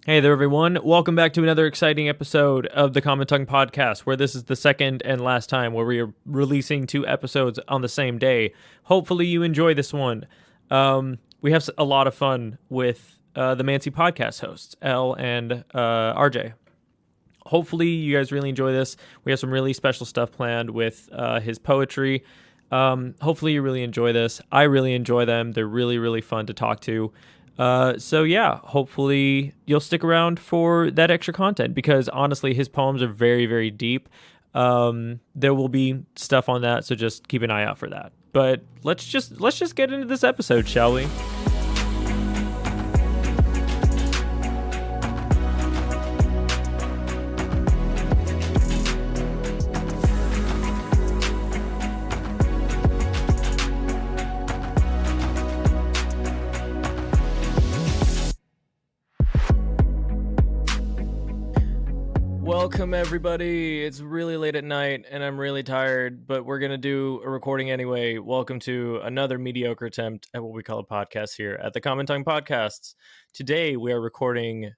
Hey there, everyone. Welcome back to another exciting episode of the Common Tongue Podcast, where this is the second and last time where we are releasing 2 episodes on the same day. Hopefully you enjoy this one. We have a lot of fun with the Mancy podcast hosts, Elle and RJ. Hopefully you guys really enjoy this. We have some really special stuff planned with his poetry. Hopefully you really enjoy this. I really enjoy them. They're really, really fun to talk to. So yeah, hopefully you'll stick around for that extra content because honestly, his poems are very, very deep. There will be stuff on that, so just keep an eye out for that. But let's just get into this episode, shall we? Welcome, everybody. It's really late at night, and I'm really tired, but we're going to do a recording anyway. Welcome to another mediocre attempt at what we call a podcast here at the Common Tongue Podcasts. Today, we are recording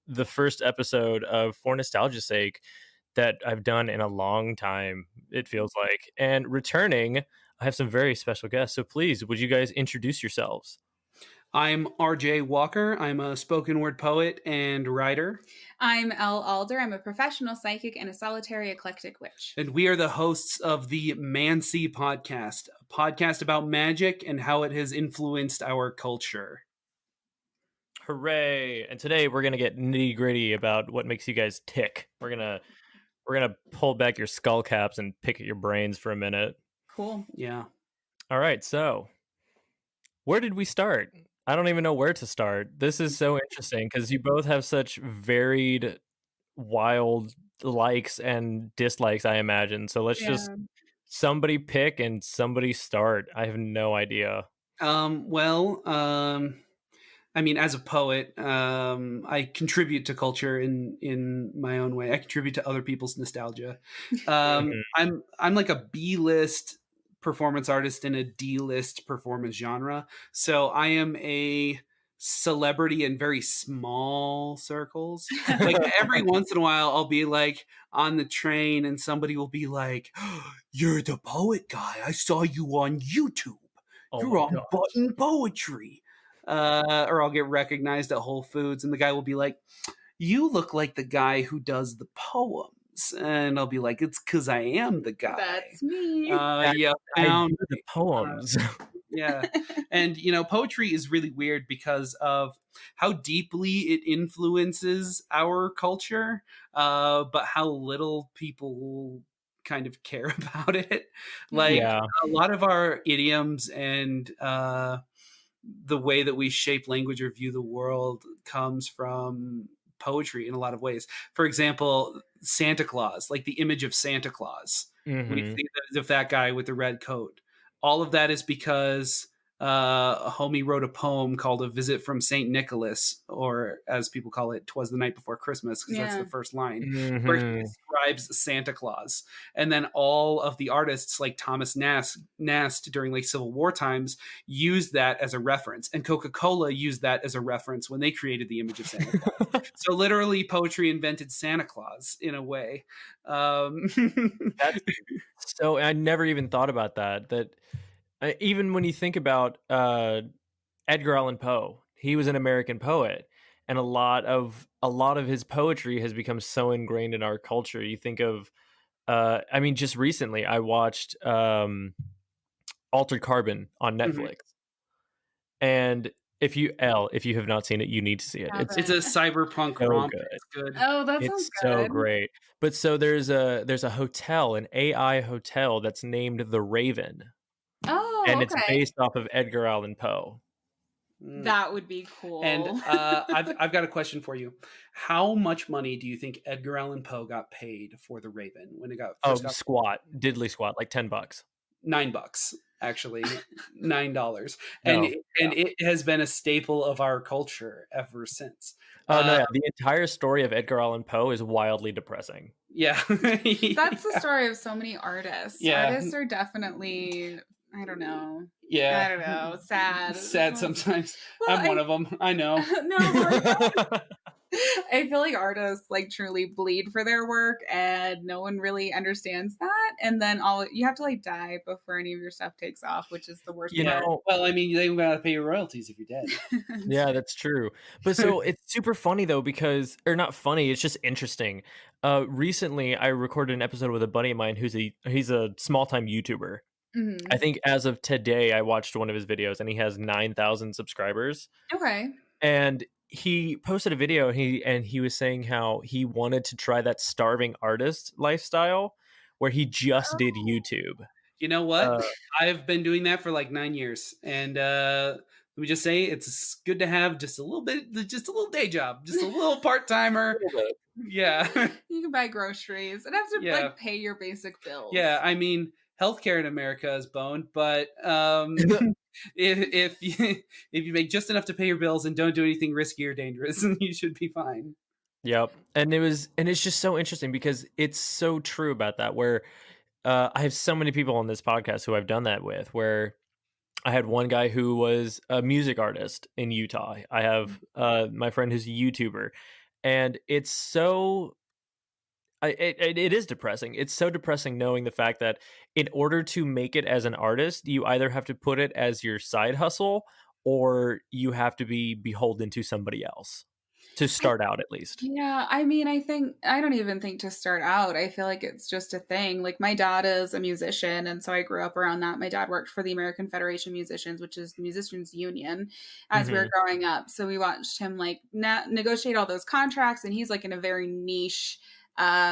the first episode of For Nostalgia's Sake that I've done in a long time, it feels like. And returning, I have some very special guests, so please, would you guys introduce yourselves? I'm RJ Walker. I'm a spoken word poet and writer. I'm Elle Alder. I'm a professional psychic and a solitary eclectic witch. And we are the hosts of the Mancy podcast, a podcast about magic and how it has influenced our culture. Hooray! And today we're gonna get nitty gritty about what makes you guys tick. We're gonna pull back your skull caps and pick at your brains for a minute. Cool. Yeah. All right, so where did we start? I don't even know where to start. This is so interesting because you both have such varied, wild likes and dislikes, I imagine. So let's just somebody pick and somebody start. I have no idea. I mean, as a poet, I contribute to culture in my own way. I contribute to other people's nostalgia. I'm like a B-list performance artist in a D-list performance genre. So I am a celebrity in very small circles. Like every once in a while I'll be like on the train and somebody will be like, oh, "You're the poet guy. I saw you on YouTube. You're on Button Poetry." Or I'll get recognized at Whole Foods and the guy will be like, "You look like the guy who does the poems." And I'll be like, "It's because I am the guy." That's me. I do the poems. Yeah. And, poetry is really weird because of how deeply it influences our culture, but how little people kind of care about it. Like a lot of our idioms and the way that we shape language or view the world comes from poetry in a lot of ways. For example, Santa Claus, like the image of Santa Claus. We think of that guy with the red coat. All of that is because a homie wrote a poem called A Visit from St. Nicholas, or as people call it, 'Twas the Night Before Christmas, because that's the first line, where he describes Santa Claus. And then all of the artists like Thomas Nast during like Civil War times used that as a reference. And Coca-Cola used that as a reference when they created the image of Santa Claus. So literally poetry invented Santa Claus in a way. So I never even thought about that even when you think about Edgar Allan Poe, he was an American poet, and a lot of his poetry has become so ingrained in our culture. You think of I mean, just recently I watched Altered Carbon on Netflix. And if you have not seen it, you need to see it. It's a cyberpunk romp. It's good. Oh, that sounds good. It's so great. But so there's a hotel, an AI hotel that's named the Raven. Oh, and it's based off of Edgar Allan Poe. That would be cool. And I've got a question for you. How much money do you think Edgar Allan Poe got paid for the Raven when it got diddly squat, like $10? $9, actually. $9. And it has been a staple of our culture ever since. The entire story of Edgar Allan Poe is wildly depressing. Yeah. That's the story of so many artists. Yeah. Artists are definitely, I don't know. Yeah. I don't know. Sad. Sad sometimes. Well, I'm one of them. I know. No. I feel like artists like truly bleed for their work, and no one really understands that. And then you have to like die before any of your stuff takes off, which is the worst You Yeah. part. know, Well, I mean, they gotta pay your royalties if you're dead. yeah, that's true. But so it's super funny though because or not funny, it's just interesting. Recently I recorded an episode with a buddy of mine he's a small-time YouTuber. I Mhm. think as of today I watched one of his videos and he has 9,000 subscribers. Okay. And he posted a video and he was saying how he wanted to try that starving artist lifestyle where he just did YouTube. You know what? Uh, I've been doing that for like 9 years, and let me just say, it's good to have just a little day job, just a little part timer. Yeah, You can buy groceries and have to Yeah. like pay your basic bills. yeah. I mean, healthcare in America is boned, but if if you make just enough to pay your bills and don't do anything risky or dangerous, you should be fine. Yep. And it's just so interesting because it's so true about that where I have so many people on this podcast who I've done that with where I had one guy who was a music artist in Utah. I have my friend who's a YouTuber, and it's so it is depressing. It's so depressing knowing the fact that in order to make it as an artist, you either have to put it as your side hustle or you have to be beholden to somebody else to start out at least. Yeah, I mean, I don't even think to start out. I feel like it's just a thing. Like my dad is a musician, and so I grew up around that. My dad worked for the American Federation of Musicians, which is the musicians union, as we were growing up. So we watched him like negotiate all those contracts, and he's like in a very niche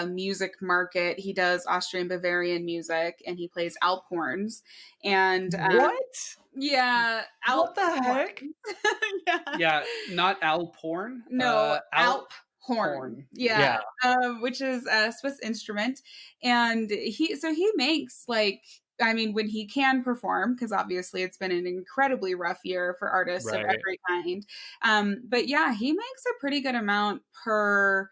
music market. He does Austrian Bavarian music, and he plays alp horns. And What? yeah, What the heck? yeah. Yeah, not Al porn. No, alp horn. horn. Yeah. Which is a Swiss instrument. And he makes like, I mean, when he can perform, because obviously it's been an incredibly rough year for artists of Right. every kind. But yeah, he makes a pretty good amount per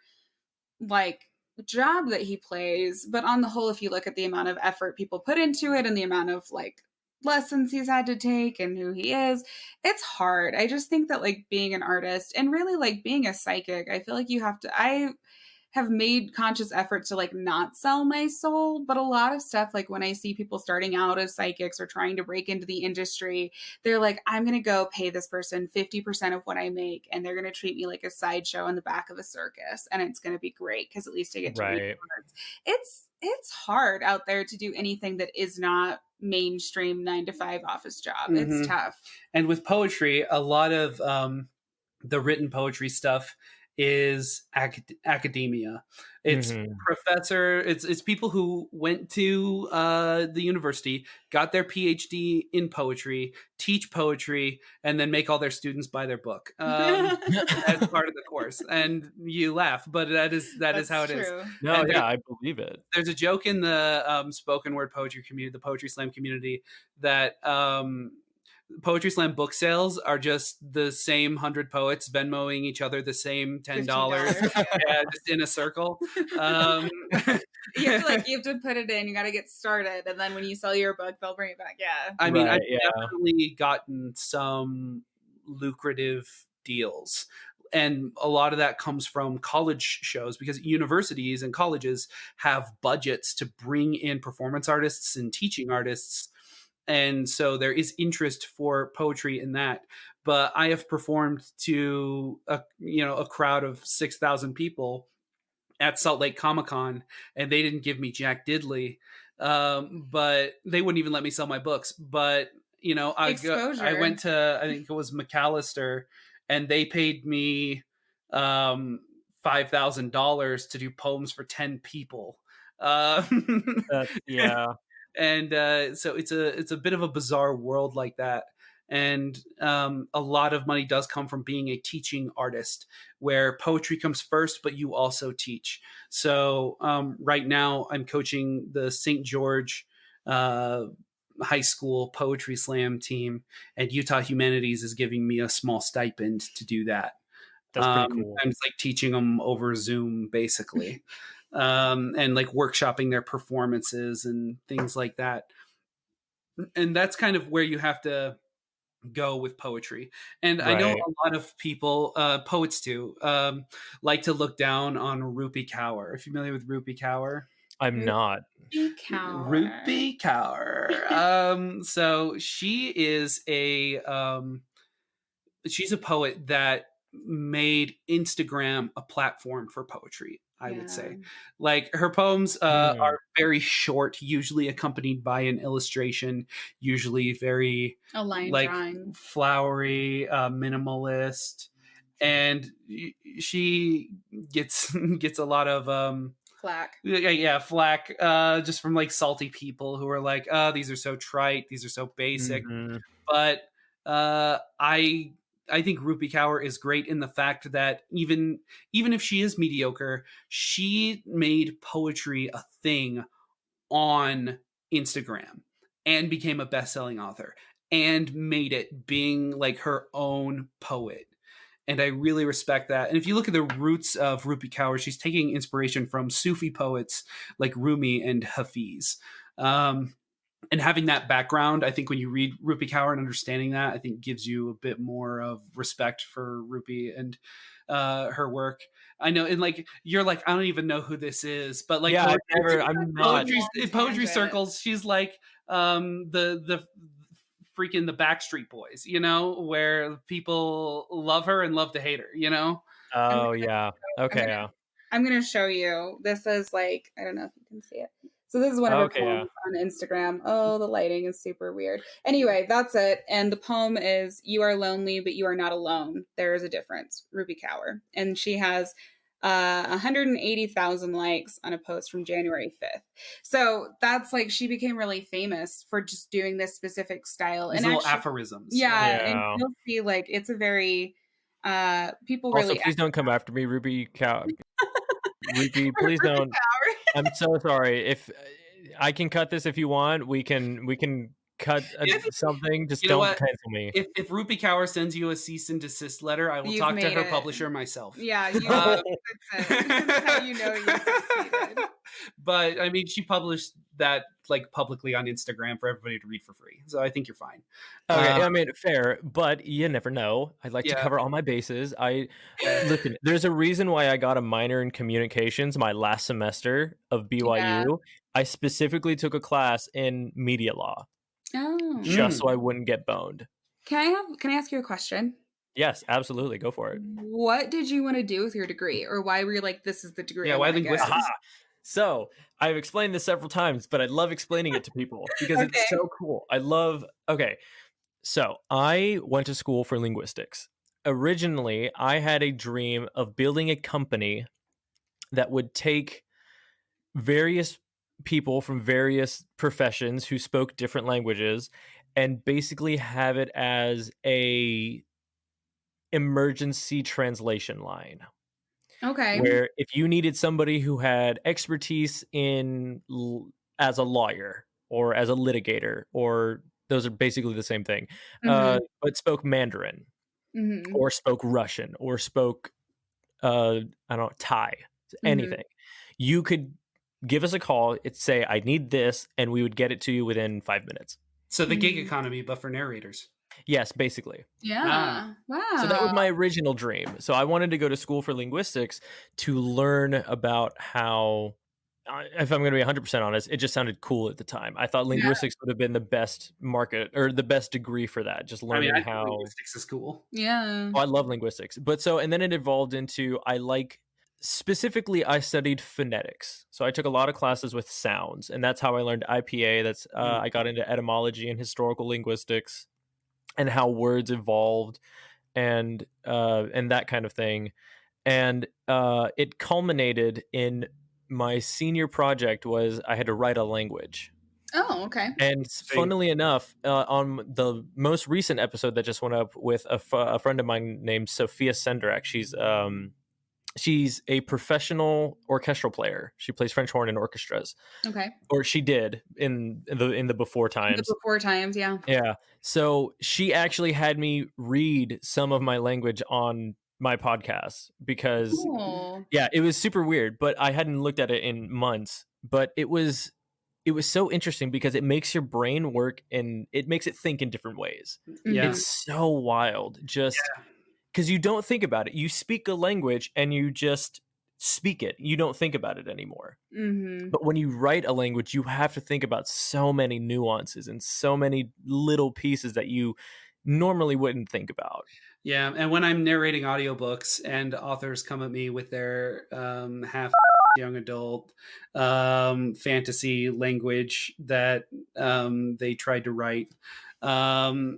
like job that he plays. But on the whole, if you look at the amount of effort people put into it and the amount of like lessons he's had to take and who he is, it's hard. I just think that like being an artist and really like being a psychic, I feel like I have made conscious efforts to like not sell my soul, but a lot of stuff, like when I see people starting out as psychics or trying to break into the industry, they're like, I'm going to go pay this person 50% of what I make, and they're going to treat me like a sideshow in the back of a circus, and it's going to be great because at least I get to read Right. cards. It's hard out there to do anything that is not mainstream 9 to 5 office job. Mhm. It's tough. And with poetry, a lot of the written poetry stuff is academia. It's Mhm. it's people who went to the university, got their PhD in poetry, teach poetry, and then make all their students buy their book as part of the course. And you laugh, but that is how it is. True. No, And yeah, I believe it. There's a joke in the spoken word poetry community, the poetry slam community, that poetry slam book sales are just the same 100 poets Venmoing each other the same $10, yeah, just in a circle. You have to put it in. You got to get started, and then when you sell your book, they'll bring it back. Yeah. I mean, Right, I've definitely gotten some lucrative deals. And a lot of that comes from college shows because universities and colleges have budgets to bring in performance artists and teaching artists. And so there is interest for poetry in that. But I have performed to a crowd of 6,000 people at Salt Lake Comic-Con, and they didn't give me jack diddly. But they wouldn't even let me sell my books. But I went to, I think it was McAllister, and they paid me $5,000 to do poems for 10 people. Yeah. And so it's a bit of a bizarre world like that. And a lot of money does come from being a teaching artist, where poetry comes first, but you also teach. So right now I'm coaching the St. George high school poetry slam team, and Utah Humanities is giving me a small stipend to do that. That's pretty cool. I'm just like teaching them over Zoom, basically. And like workshopping their performances and things like that. And that's kind of where you have to go with poetry. And I know Right. a lot of people, poets too, like to look down on Rupi Kaur. Are you familiar with Rupi Kaur? I'm not. Ruby Cower. Rupi Kaur. So she's a poet that made Instagram a platform for poetry, I would say. Like her poems are very short, usually accompanied by an illustration, usually very A line like drawing. flowery, minimalist, and she gets gets a lot of Flack. flack, just from like salty people who are like, oh, these are so trite, these are so basic. Mhm. But I think Rupi Kaur is great in the fact that even if she is mediocre, she made poetry a thing on Instagram and became a best-selling author and made it being like her own poet. And I really respect that. And if you look at the roots of Rupi Kaur, she's taking inspiration from Sufi poets like Rumi and Hafiz. And having that background, I think when you read Rupi Kaur and understanding that, I think gives you a bit more of respect for Rupi and her work. I know, and like you're like, I don't even know who this is, but like Yeah, I'm not. poetry circles, she's like the freaking the Backstreet Boys, you know, where people love her and love to hate her, you know. Oh yeah. Okay. Yeah. I'm gonna show you. This is like, I don't know if you can see it. So this is one of her Okay. Yeah. poems on Instagram. Oh, the lighting is super weird. Anyway, that's it. And the poem is, "You are lonely, but you are not alone. There is a difference." Rupi Kaur. And she has 180,000 likes on a post from January 5th. So that's like, she became really famous for just doing this specific style. These and little actually, aphorisms. yeah, Yeah. and you'll see like it's a very people Also, really please don't come after me, Ruby Cow. Ruby, please Rupi don't. Kaur. I'm so sorry. If I can cut this if you want, we can cut something. Just You know don't what? cancel me. If Rupi Kaur sends you a cease and desist letter, I will You've talk to made her it. publisher myself. Yeah, Uh, that's it. That's how you know you succeeded. But I mean, she published that like publicly on Instagram for everybody to read for free, so I think you're fine. Okay, I mean, fair, but you never know. I'd like to Yeah. cover all my bases. Listen, there's a reason why I got a minor in communications my last semester of BYU. Yeah. I specifically took a class in media law Oh. just so I wouldn't get boned. Can I ask you a question? Yes, absolutely. Go for it. What did you want to do with your degree? Or why were you like, this is the degree? Yeah, I why wanna get? linguistics? Aha. So I've explained this several times, but I love explaining it to people because Okay. it's so cool. Okay. So I went to school for linguistics. Originally, I had a dream of building a company that would take various people from various professions who spoke different languages and basically have it as a emergency translation line. Okay. Where if you needed somebody who had expertise in as a lawyer or as a litigator, or those are basically the same thing, but spoke Mandarin or spoke Russian or spoke I don't know, Thai, anything, you could give us a call. It'd say, "I need this," and we would get it to you within 5 minutes. So the gig economy, but for narrators. Yes, basically. Yeah. Wow. So that was my original dream. So I wanted to go to school for linguistics to learn about how, if I'm going to be 100% honest, it just sounded cool at the time. I thought linguistics would have been the best market or the best degree for that. Just learning I think how linguistics is cool. Yeah. Oh, I love linguistics. But so, and then it evolved into, specifically, I studied phonetics. So I took a lot of classes with sounds, and that's how I learned IPA. That's I got into etymology and historical linguistics and how words evolved and that kind of thing. And it culminated in my senior project was I had to write a language. Oh, okay. And funnily enough, on the most recent episode that just went up with a friend of mine named Sophia Senderak, she's a professional orchestral player. She plays French horn in orchestras. Okay. Or she did in the before times. The before times, yeah. Yeah. So she actually had me read some of my language on my podcast because Cool. yeah, it was super weird, but I hadn't looked at it in months. But it was it was so interesting because it makes your brain work and it makes it think in different ways. Yeah. It's so wild, just because you don't think about it. You speak a language and you just speak it. You don't think about it anymore. Mm-hmm. But when you write a language, you have to think about so many nuances and so many little pieces that you normally wouldn't think about. Yeah, and when I'm narrating audiobooks and authors come at me with their half young adult fantasy language that they tried to write, and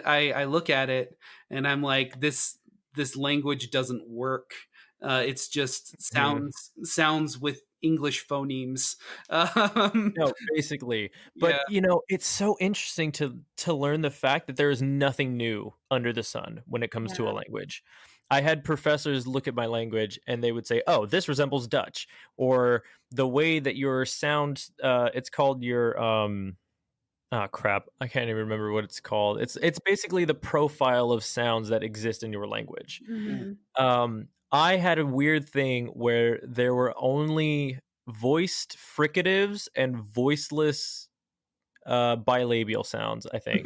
I look at it and I'm like, this language doesn't work. It's just sounds with English phonemes. No, basically. Yeah. But it's so interesting to learn the fact that there is nothing new under the sun when it comes to a language. I had professors look at my language and they would say, "Oh, this resembles Dutch," or the way that your sound, it's called your oh crap, I can't even remember what it's called. It's basically the profile of sounds that exist in your language. Mm-hmm. I had a weird thing where there were only voiced fricatives and voiceless bilabial sounds, I think.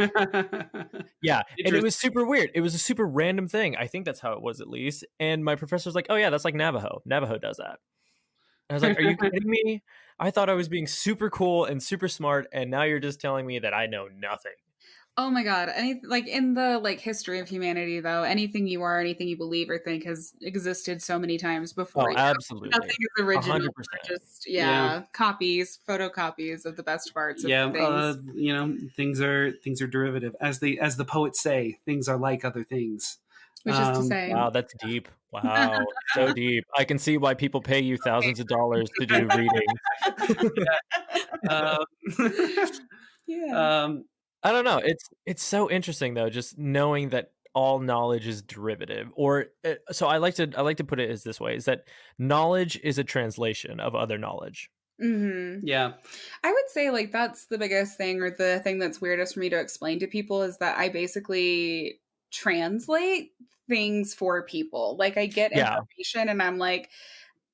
Yeah, and it was super weird. It was a super random thing. I think that's how it was, at least. And my professor was like, "Oh yeah, that's like Navajo. Navajo does that." I was like, "Are you kidding me? I thought I was being super cool and super smart, and now you're just telling me that I know nothing." Oh my God. Like in the history of humanity though, anything you are, anything you believe or think has existed so many times before Oh, you. absolutely. Nothing is original. 100%. Just Yeah. copies, photocopies of the best parts of Yeah, things. things are derivative, as the poets say. Things are like other things. Which is to say, Wow, that's deep. Wow, so deep. I can see why people pay you thousands of dollars to do readings. yeah. I don't know. It's so interesting though, just knowing that all knowledge is derivative. Or so I like to put it as this way: is that knowledge is a translation of other knowledge. Mm-hmm. Yeah. I would say that's the biggest thing, or the thing that's weirdest for me to explain to people, is that I basically translate things for people. Like I get Yeah. information and I'm like,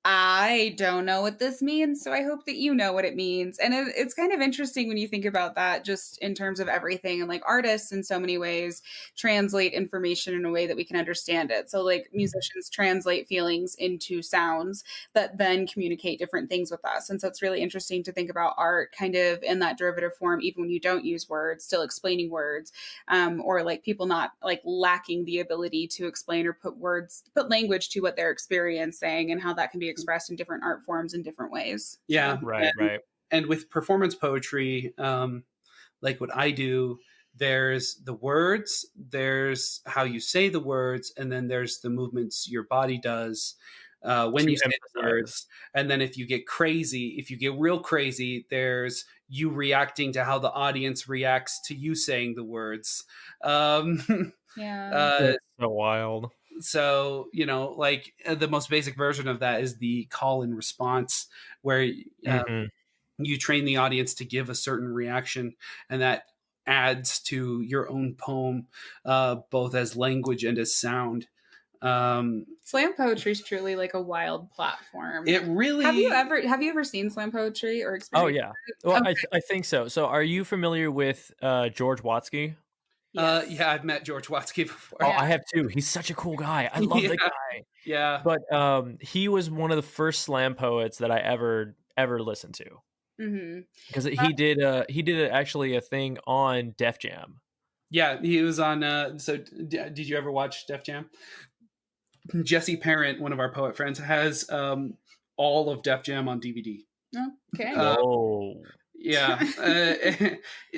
I don't know what this means, so I hope that you know what it means. And it's kind of interesting when you think about that, just in terms of everything. And artists, in so many ways, translate information in a way that we can understand it. So, musicians translate feelings into sounds that then communicate different things with us. And so, it's really interesting to think about art kind of in that derivative form, even when you don't use words, still explaining words, or people not lacking the ability to explain or put language to what they're experiencing, and how that can be expressed in different art forms in different ways. Yeah. Right. And with performance poetry, like what I do, there's the words, there's how you say the words, and then there's the movements your body does when you say the words. And then if you get real crazy, there's you reacting to how the audience reacts to you saying the words. Yeah. It's so wild. So the most basic version of that is the call and response, where you train the audience to give a certain reaction, and that adds to your own poem, both as language and as sound. Slam poetry is truly a wild platform. It really. Have you ever seen slam poetry or experienced? Oh yeah. Well, okay. I think so. So, are you familiar with George Watsky? Yes. Yeah, I've met George Watsky before. Oh, I have too. He's such a cool guy. I love the guy. Yeah. But he was one of the first slam poets that I ever listened to. Because he did actually a thing on Def Jam. Yeah, he was on. So, did you ever watch Def Jam? Jesse Parent, one of our poet friends, has all of Def Jam on DVD. Okay. Whoa. Yeah.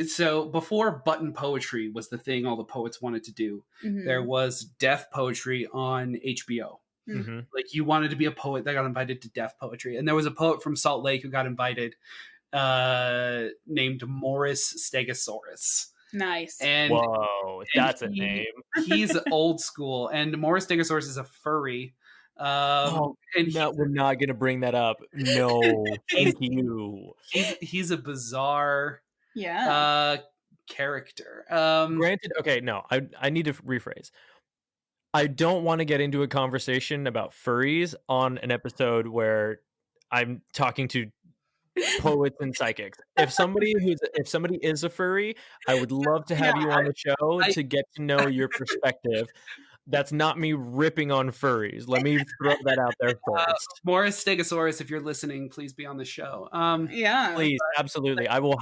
So before button poetry was the thing all the poets wanted to do, there was deaf poetry on HBO. You wanted to be a poet that got invited to deaf poetry. And there was a poet from Salt Lake who got invited named Morris Stegosaurus. Nice. And that's a name. He's old school. And Morris Stegosaurus is a furry. No, we're not going to bring that up. No, thank you. He's a bizarre character. Granted, okay, no, I need to rephrase. I don't want to get into a conversation about furries on an episode where I'm talking to poets and psychics. If somebody is a furry, I would love to have you on the show I- to get to know your perspective. That's not me ripping on furries. Let me throw that out there first. Morris Stegosaurus, if you're listening, please be on the show. Yeah. Please, absolutely. I will.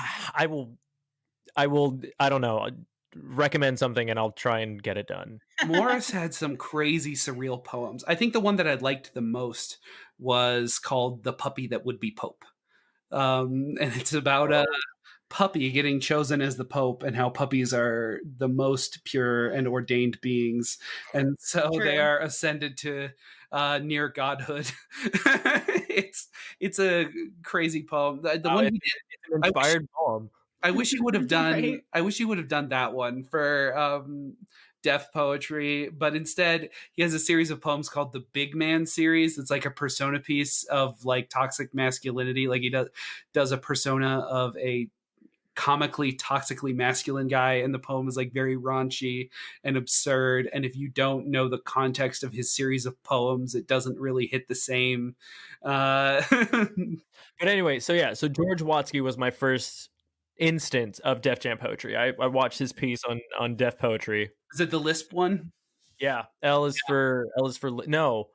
I don't know. Recommend something, and I'll try and get it done. Morris had some crazy surreal poems. I think the one that I liked the most was called "The Puppy That Would Be Pope," and it's about a puppy getting chosen as the Pope and how puppies are the most pure and ordained beings, and so True. they are ascended to near godhood. It's a crazy poem. The one he did, It's an inspired poem. I wish he would have done. Right. I wish he would have done that one for deaf poetry, but instead he has a series of poems called the Big Man series. It's like a persona piece of like toxic masculinity. Like he does a persona of a comically toxically masculine guy, and the poem is like very raunchy and absurd. And if you don't know the context of his series of poems, it doesn't really hit the same. But anyway, so George Watsky was my first instance of Def Jam poetry. I watched his piece on Def poetry. Is it the Lisp one? Yeah, L is for no.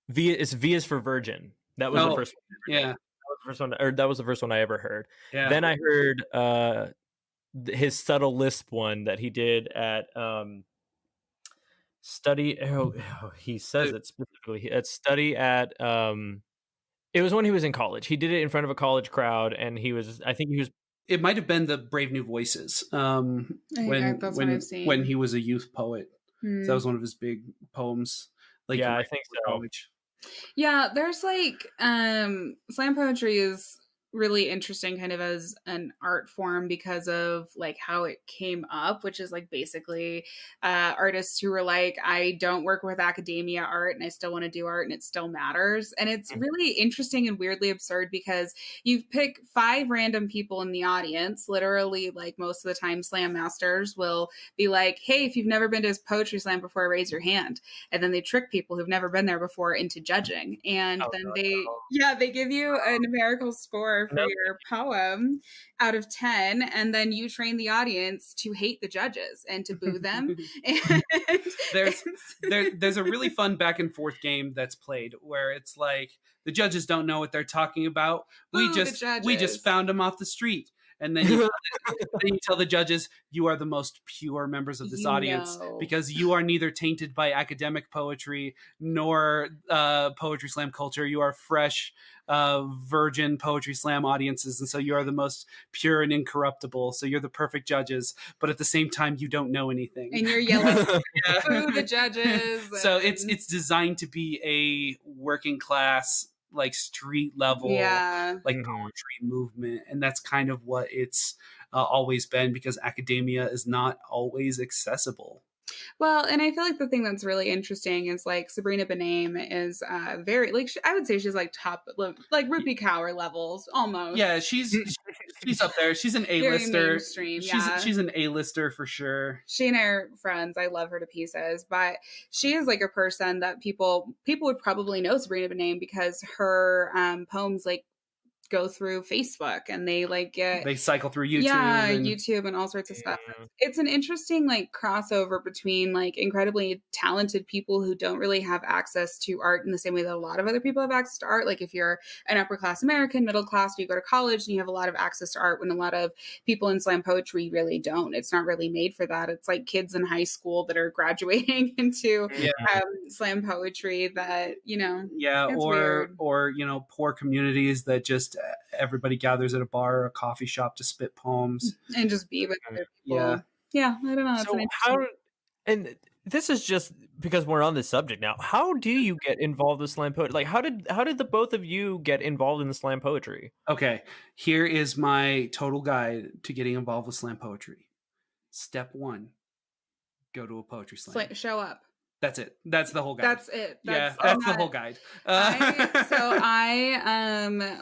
V is for virgin. That was the first one. Yeah. That was the first one, or that was the first one I ever heard. Yeah. Then I heard his subtle Lisp one that he did at study. He says it specifically at study at it was when he was in college. He did it in front of a college crowd, and I think he was. It might have been the Brave New Voices. That's what I've seen. When he was a youth poet. Hmm. So that was one of his big poems. Like Yeah, I think so. College. Yeah, there's like slam poetry is really interesting kind of as an art form because of like how it came up, which is like basically artists who were like, I don't work with academia art and I still want to do art and it still matters. And it's really interesting and weirdly absurd because you pick 5 random people in the audience, literally like most of the time slam masters will be like, hey, if you've never been to his poetry slam before, raise your hand. And then they trick people who've never been there before into judging. And they give you a numerical score for your poem out of 10, and then you train the audience to hate the judges and to boo them. And there's a really fun back and forth game that's played where it's like the judges don't know what they're talking about. We just found them off the street. And then you tell the judges, you are the most pure members of this audience because you are neither tainted by academic poetry nor poetry slam culture. You are fresh, virgin poetry slam audiences. And so you are the most pure and incorruptible. So you're the perfect judges. But at the same time, you don't know anything. And you're yelling, boo the judges. So it's designed to be a working class, like street level, like poetry movement, and that's kind of what it's always been because academia is not always accessible. Well, and I feel like the thing that's really interesting is like Sabrina Benaim is very like I would say she's like top like Rupi Kaur levels almost. Yeah, she's up there. She's an A-lister. She's an A-lister for sure. She and I are friends. I love her to pieces, but she is like a person that people would probably know Sabrina Benaim because her poems like go through Facebook and they cycle through YouTube. YouTube and all sorts of stuff. It's an interesting like crossover between like incredibly talented people who don't really have access to art in the same way that a lot of other people have access to art. Like if you're an upper class American, middle class, you go to college and you have a lot of access to art when a lot of people in slam poetry really don't. It's not really made for that. It's like kids in high school that are graduating into slam poetry that, or poor communities that just everybody gathers at a bar or a coffee shop to spit poems and just be with other people. Yeah, I don't know. So and this is just because we're on this subject now. How do you get involved with slam poetry? Like, how did the both of you get involved in the slam poetry? Okay, here is my total guide to getting involved with slam poetry. Step 1: go to a poetry slam. Show up. That's it. That's the whole guide. That's it. That's the whole guide. I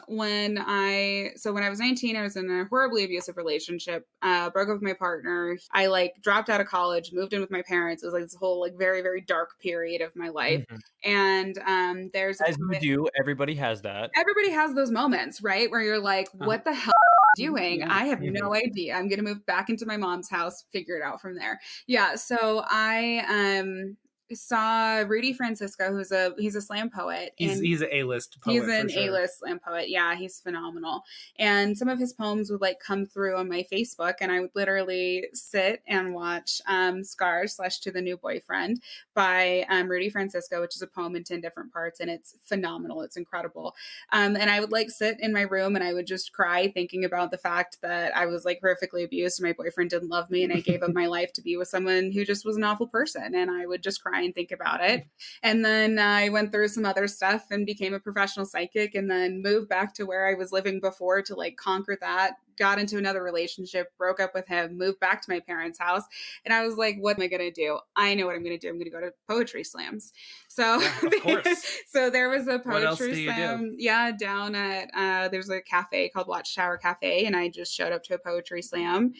when I was 19, I was in a horribly abusive relationship, broke up with my partner. I like dropped out of college, moved in with my parents. It was like this whole like very, very dark period of my life. Mhm. And there's a As you do, everybody has that. everybody has those moments, right? Where you're like, what the hell doing? Yeah. I have no idea. I'm going to move back into my mom's house, figure it out from there. Yeah. So I saw Rudy Francisco, he's a slam poet. He's an A-list poet. He's an for sure. A-list slam poet. Yeah, he's phenomenal. And some of his poems would like come through on my Facebook, and I would literally sit and watch Scars / To the New Boyfriend by Rudy Francisco, which is a poem in 10 different parts, and it's phenomenal. It's incredible. And I would like sit in my room and I would just cry thinking about the fact that I was like horrifically abused and my boyfriend didn't love me and I gave up my life to be with someone who just was an awful person. And I would just cry and think about it. And then I went through some other stuff and became a professional psychic, and then moved back to where I was living before to like conquer that. Got into another relationship, broke up with him, moved back to my parents' house. And I was like, what am I going to do? I know what I'm going to do. I'm going to go to poetry slams. So, of course. So there was a What else do poetry you slam. do? Yeah, down at, there's a cafe called Watchtower Cafe. And I just showed up to a poetry slam,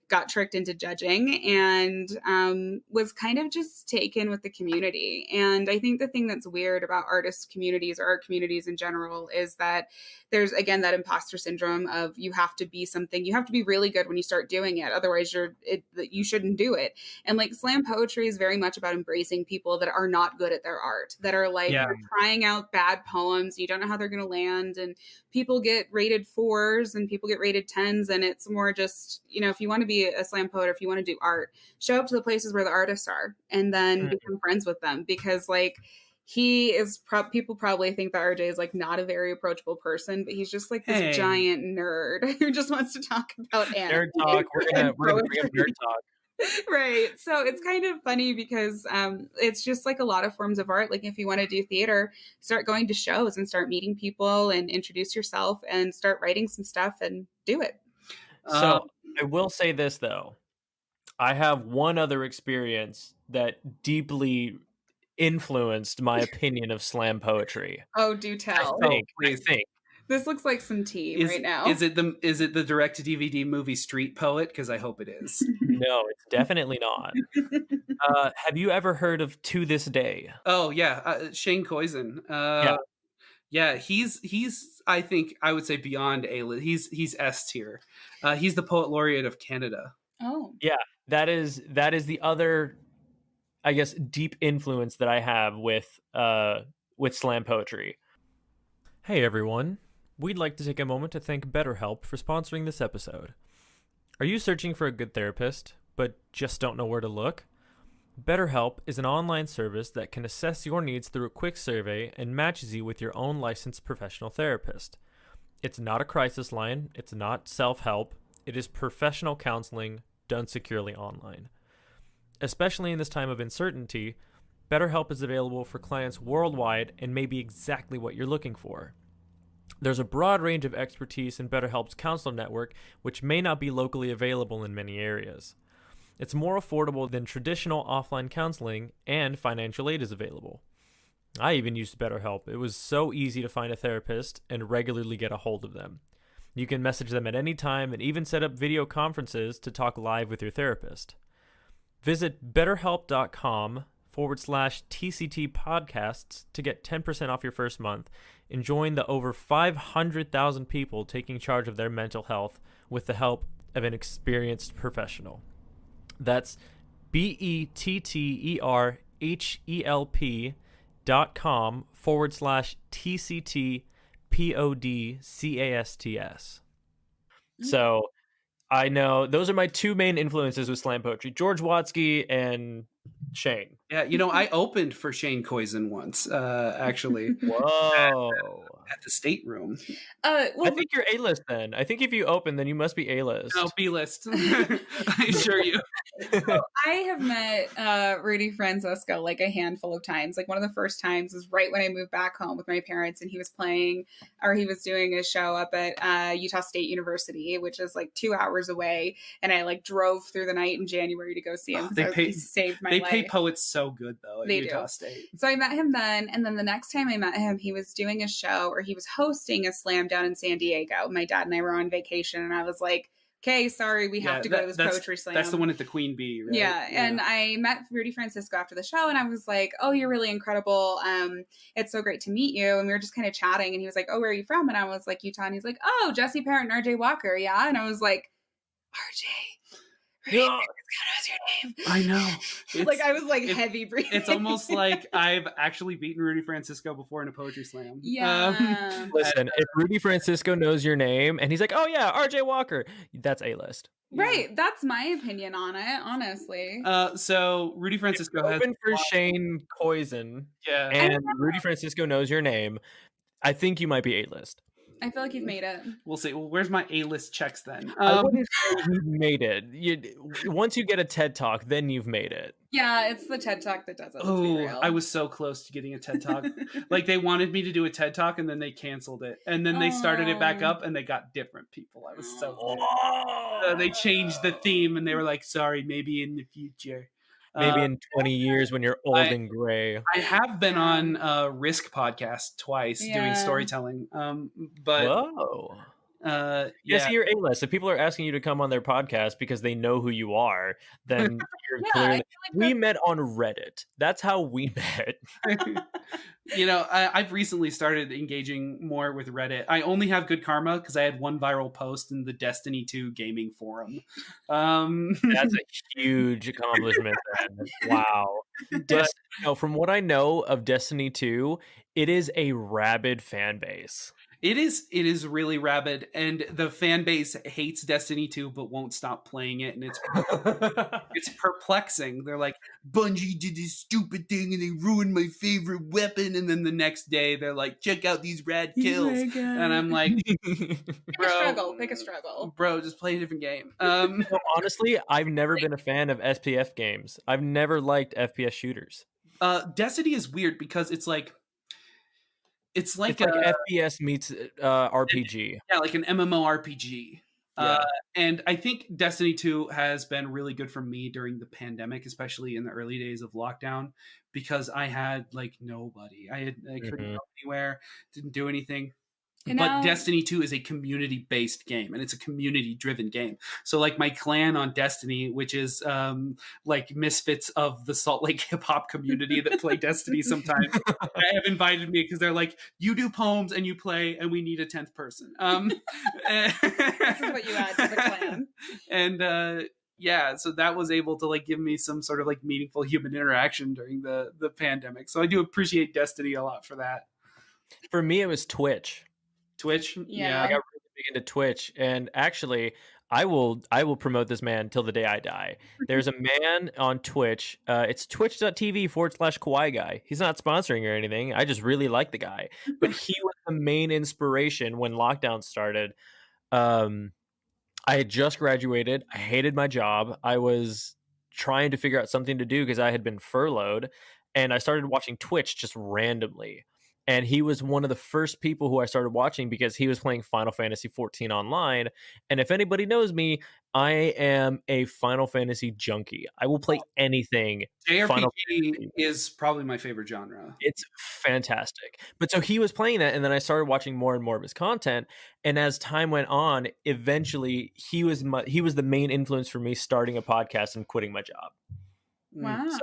got tricked into judging, and was kind of just taken with the community. And I think the thing that's weird about artist communities or art communities in general is that there's, again, that imposter syndrome of you have to be something, you have to be really good when you start doing it. Otherwise you shouldn't do it. And like slam poetry is very much about embracing people that are not good at their art, that are like Yeah. they're trying out bad poems. You don't know how they're going to land. And people get rated 4s and people get rated 10s. And it's more just, if you want to be a slam poet or if you want to do art, show up to the places where the artists are and then become friends with them. Because like, people probably think that RJ is like not a very approachable person, but he's just like this giant nerd who just wants to talk about anime. Nerd talk. We're gonna bring up nerd talk. Right. So it's kind of funny because it's just like a lot of forms of art. Like if you want to do theater, start going to shows and start meeting people and introduce yourself and start writing some stuff and do it. So I will say this though. I have one other experience that deeply influenced my opinion of slam poetry. Oh, do tell. I think. This looks like some tea right now. Is it the direct to DVD movie Street Poet? Because I hope it is. No, it's definitely not. Have you ever heard of To This Day? Oh yeah, Shane Koizen. Yeah, he's I think I would say beyond A-list. He's S tier. He's the poet laureate of Canada. Oh yeah, that is the other, I guess, deep influence that I have with slam poetry. Hey everyone, we'd like to take a moment to thank BetterHelp for sponsoring this episode. Are you searching for a good therapist, but just don't know where to look? BetterHelp is an online service that can assess your needs through a quick survey and matches you with your own licensed professional therapist. It's not a crisis line, it's not self-help, it is professional counseling done securely online. Especially in this time of uncertainty, BetterHelp is available for clients worldwide and may be exactly what you're looking for. There's a broad range of expertise in BetterHelp's counselor network, which may not be locally available in many areas. It's more affordable than traditional offline counseling, and financial aid is available. I even used BetterHelp. It was so easy to find a therapist and regularly get a hold of them. You can message them at any time and even set up video conferences to talk live with your therapist. Visit betterhelp.com/TCT podcasts to get 10% off your first month and join the over 500,000 people taking charge of their mental health with the help of an experienced professional. That's betterhelp.com/TCT podcasts. So I know those are my two main influences with slam poetry: George Watsky and Shane. Yeah, I opened for Shane Koizen once, actually. Whoa. At the Stateroom. I think you're A-list then. I think if you open, then you must be A-list. No, B-list. I assure you. So I have met Rudy Francisco like a handful of times. Like one of the first times was right when I moved back home with my parents, and he was doing a show up at Utah State University, which is like 2 hours away. And I like drove through the night in January to go see him. He saved my life. They pay poets so good though at They Utah do. State. So I met him then, and then the next time I met him, he was doing a show, or he was hosting a slam down in San Diego. My dad and I were on vacation, and I was like, okay, sorry, we have to go to this poetry slam. That's the one at the Queen Bee, right? Yeah, and I met Rudy Francisco after the show, and I was like, oh, you're really incredible. It's so great to meet you. And we were just kind of chatting, and he was like, oh, where are you from? And I was like, Utah. And he's like, oh, Jesse Parent and RJ Walker, yeah? And I was like, RJ, Rudy Francisco knows your name. I know. Like, I was like heavy breathing. It's almost like I've actually beaten Rudy Francisco before in a poetry slam. Yeah. Listen, if Rudy Francisco knows your name and he's like, oh yeah, RJ Walker, that's A-list. Right. That's my opinion on it, honestly. So Rudy Francisco has open for Shane Coyson. Yeah. And Rudy Francisco knows your name. I think you might be A-list. I feel like you've made it. We'll see. Well, where's my A-list checks then? I wouldn't say you've made it. Once you get a TED Talk, then you've made it. Yeah, it's the TED Talk that does it. Oh, I was so close to getting a TED Talk. Like, they wanted me to do a TED Talk, and then they canceled it. And then they started it back up, and they got different people. I was so glad. They changed the theme, and they were like, sorry, maybe in the future. Maybe in 20 years when you're old and gray. I have been on a Risk podcast twice doing storytelling. But whoa. Yeah. Yes, you're A-list. If people are asking you to come on their podcast because they know who you are, then you're clearly. Like we met on Reddit. That's how we met. I've recently started engaging more with Reddit. I only have good karma because I had one viral post in the Destiny 2 gaming forum. That's a huge accomplishment. Wow. From what I know of Destiny 2, it is a rabid fan base. It is really rabid, and the fan base hates Destiny 2 but won't stop playing it, and it's perplexing. They're like, Bungie did this stupid thing and they ruined my favorite weapon, and then the next day they're like, check out these rad kills. And I'm like, pick a struggle. Bro, just play a different game. Honestly, I've never been a fan of SPF games. I've never liked FPS shooters. Destiny is weird because it's like FPS meets RPG. Yeah, like an MMORPG. Yeah. And I think Destiny 2 has been really good for me during the pandemic, especially in the early days of lockdown, because I had like nobody. I couldn't go anywhere, didn't do anything. But Destiny 2 is a community-based game, and it's a community-driven game. So, like, my clan on Destiny, which is, like, misfits of the Salt Lake hip-hop community that play Destiny sometimes, they have invited me because they're like, you do poems and you play, and we need a 10th person. This is what you add to the clan. And, yeah, so that was able to, like, give me some sort of, like, meaningful human interaction during the pandemic. So I do appreciate Destiny a lot for that. For me, it was Twitch. Yeah. I got really big into Twitch, and actually I will promote this man till the day I die. There's a man on Twitch. It's twitch.tv/Kawaii Guy. He's not sponsoring or anything. I just really like the guy, but he was the main inspiration when lockdown started. I had just graduated. I hated my job. I was trying to figure out something to do because I had been furloughed, and I started watching Twitch just randomly. And he was one of the first people who I started watching because he was playing Final Fantasy XIV online. And if anybody knows me, I am a Final Fantasy junkie. I will play anything. JRPG is probably my favorite genre. It's fantastic. But so he was playing that, and then I started watching more and more of his content. And as time went on, eventually he was the main influence for me starting a podcast and quitting my job. Wow. So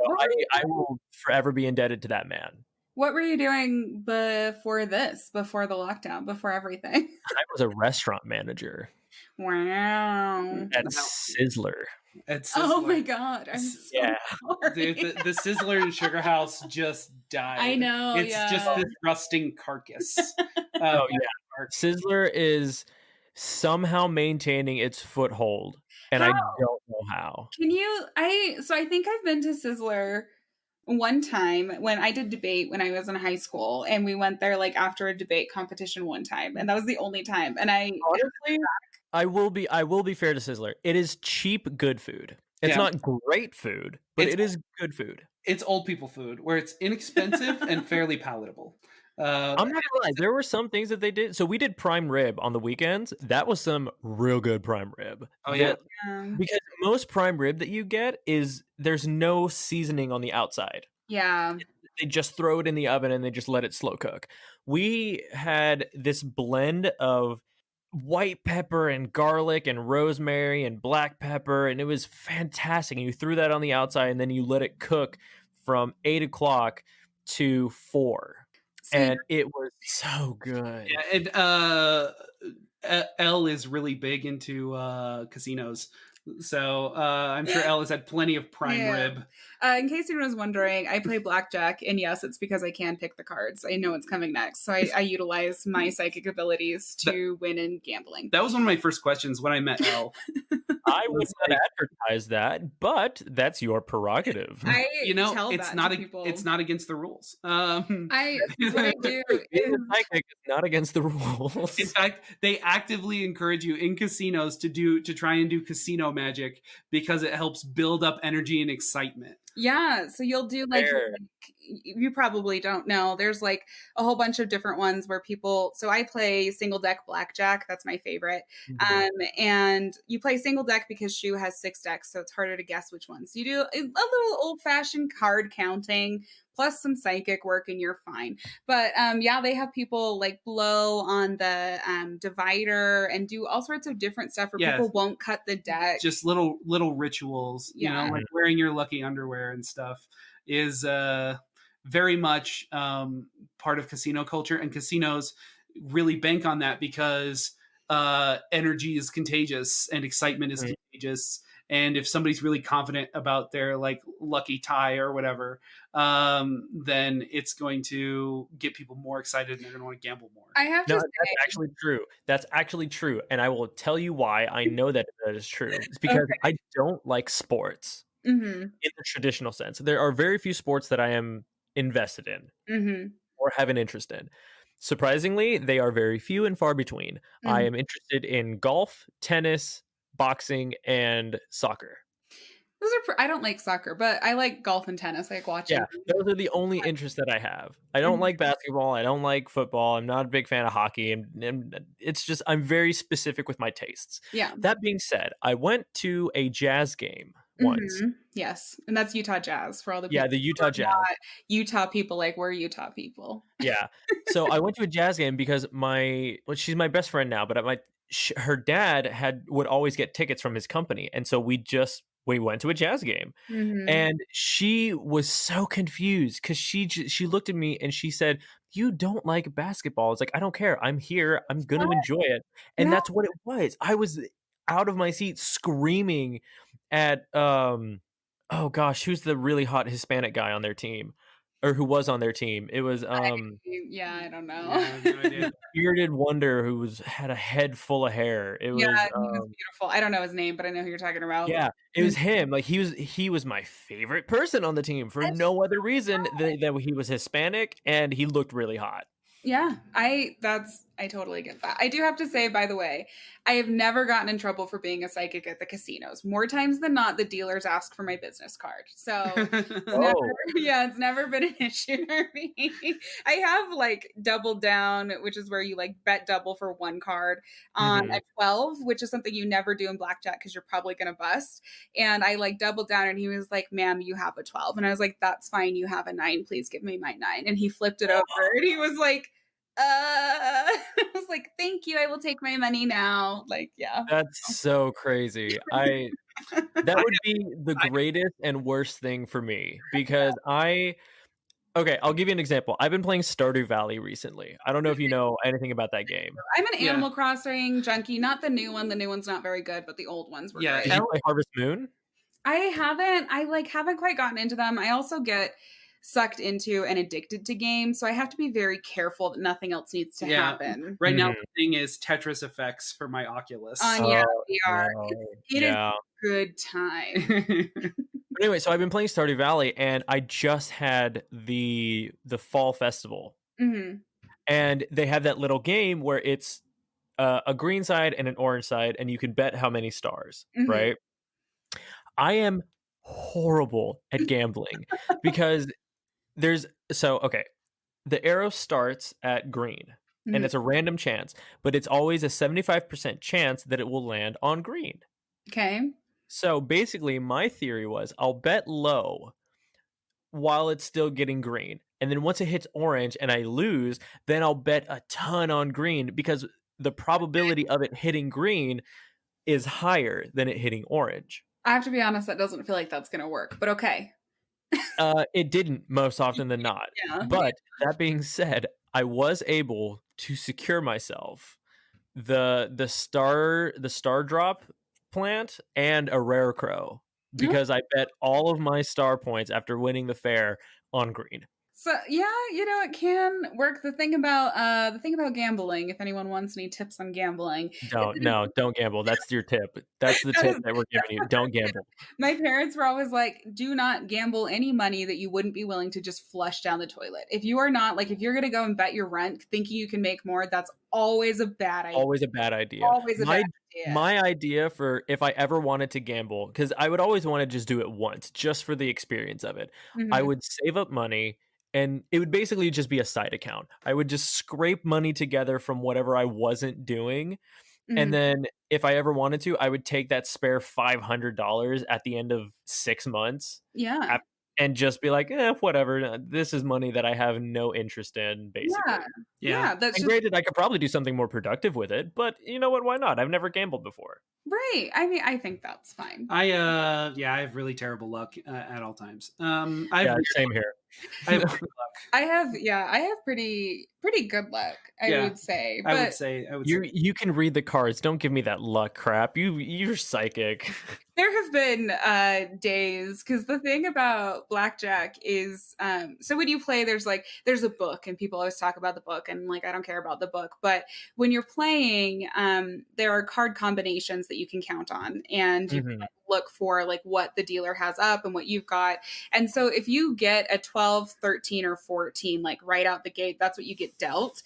I will forever be indebted to that man. What were you doing before the lockdown, before everything? I was a restaurant manager. Wow. At Sizzler. Oh my God. I'm so sorry. Dude, the Sizzler and Sugar House just died. I know. It's just this rusting carcass. Oh, yeah. Sizzler is somehow maintaining its foothold, and I don't know how. I think I've been to Sizzler one time when I did debate when I was in high school, and we went there like after a debate competition one time, and that was the only time. And honestly, I will be fair to Sizzler. It is cheap, good food. It's not great food, but it is good food. It's old people food where it's inexpensive and fairly palatable. I'm not gonna lie, there were some things that they did. So we did prime rib on the weekends. That was some real good prime rib. Oh, yeah. Because most prime rib that you get is there's no seasoning on the outside. Yeah. They just throw it in the oven and they just let it slow cook. We had this blend of white pepper and garlic and rosemary and black pepper, and it was fantastic. And you threw that on the outside and then you let it cook from 8 o'clock to 4. And it was so good. Yeah, and Elle is really big into casinos. So I'm sure Elle has had plenty of prime rib. In case anyone was wondering, I play blackjack, and yes, it's because I can pick the cards. I know what's coming next, so I utilize my psychic abilities to win in gambling. That was one of my first questions when I met Elle. I would not advertise that, but that's your prerogative. It's not against the rules. What I do is psychic is not against the rules. In fact, they actively encourage you in casinos to try and do casino magic because it helps build up energy and excitement. Yeah, so you'll do you probably don't know. There's like a whole bunch of different ones where people. So I play single deck blackjack. That's my favorite. Mm-hmm. And you play single deck because Shu has 6 decks, so it's harder to guess which ones. You do a little old fashioned card counting plus some psychic work, and you're fine. But they have people like blow on the divider and do all sorts of different stuff where people won't cut the deck. Just little rituals, like wearing your lucky underwear and stuff is very much part of casino culture, and casinos really bank on that because energy is contagious and excitement is contagious. And if somebody's really confident about their like lucky tie or whatever, then it's going to get people more excited and they're going to want to gamble more. I have to say, that's actually true. That's actually true. And I will tell you why I know that is true. It's because I don't like sports in the traditional sense. There are very few sports that I am invested in or have an interest in. Surprisingly, they are very few and far between. I am interested in golf, tennis, boxing, and soccer. Those are I don't like soccer, but I like golf and tennis. I like watching. Yeah, those are the only interests that I have. I don't like basketball. I don't like football. I'm not a big fan of hockey. And it's just, I'm very specific with my tastes. Yeah. That being said, I went to a jazz game once. Yes. And that's Utah Jazz for all the people. Yeah, the Utah Jazz. Utah people, like we're Utah people. Yeah. So I went to a jazz game because she's my best friend now, but her dad would always get tickets from his company. And so we went to a jazz game, and she was so confused because she looked at me and she said, "You don't like basketball." It's like, I don't care. I'm here. I'm going to enjoy it. And that's what it was. I was out of my seat screaming at, oh gosh, who's the really hot Hispanic guy on their team? Or who was on their team? It was I don't know. I have no idea. Bearded wonder who had a head full of hair. It was, he was beautiful. I don't know his name, but I know who you're talking about. Yeah, it was him. Like he was my favorite person on the team for no other reason than that he was Hispanic and he looked really hot. Yeah, I totally get that. I do have to say, by the way, I have never gotten in trouble for being a psychic at the casinos. More times than not, the dealers ask for my business card. So it's never been an issue for me. I have like double down, which is where you like bet double for one card on a 12, which is something you never do in blackjack because you're probably going to bust. And I like doubled down and he was like, "Ma'am, you have a 12." And I was like, "That's fine. You have a 9. Please give me my 9." And he flipped it over and he was like, I was like, "Thank you. I will take my money now." Like, yeah. That's so crazy. That would be the greatest and worst thing for me because okay, I'll give you an example. I've been playing Stardew Valley recently. I don't know if you know anything about that game. I'm an Animal Crossing junkie, not the new one. The new one's not very good, but the old ones were great. Did you play Harvest Moon? I haven't quite gotten into them. I also get sucked into and addicted to games, so I have to be very careful that nothing else needs to happen. Right now, the thing is Tetris effects for my Oculus. We are. It is a good time. But anyway, so I've been playing Stardew Valley, and I just had the fall festival, and they have that little game where it's a green side and an orange side, and you can bet how many stars, right? I am horrible at gambling because okay, the arrow starts at green, and Mhm. it's a random chance, but it's always a 75% chance that it will land on green. Okay. So basically, my theory was I'll bet low while it's still getting green. And then once it hits orange and I lose, then I'll bet a ton on green because the probability of it hitting green is higher than it hitting orange. I have to be honest, that doesn't feel like that's gonna work, but okay. It didn't most often than not. Yeah. But that being said, I was able to secure myself the star drop plant and a rare crow because I bet all of my star points after winning the fair on green. So yeah, it can work. The thing about gambling, if anyone wants any tips on gambling, Don't gamble. That's your tip. That's the tip that we're giving you. Don't gamble. my parents were always like, do not gamble any money that you wouldn't be willing to just flush down the toilet. If you are not, like, if you're going to go and bet your rent thinking you can make more, that's always a bad idea. Always a bad idea. Always a bad idea. My idea for if I ever wanted to gamble, because I would always want to just do it once, just for the experience of it. I Mhm. would save up money, and it would basically just be a side account. I would just scrape money together from whatever I wasn't doing. And Mhm. then if I ever wanted to, I would take that spare $500 at the end of 6 months Yeah. and just be like, whatever. This is money that I have no interest in, basically. Yeah. Yeah. That's And just granted, I could probably do something more productive with it, but you know what? Why not? I've never gambled before. right. I mean, I think that's fine. I have really terrible luck at all times. I have Same here. I have weird luck. I have pretty good luck, I would say. But I would say You can read the cards. Don't give me that luck crap. You're psychic. there have been days, because the thing about blackjack is so when you play, there's a book, and people always talk about the book, and like, I don't care about the book, but when you're playing, there are card combinations that you can count on, and you can look for like what the dealer has up and what you've got. And so if you get a 12, 13, or 14, like right out the gate, that's what you get dealt,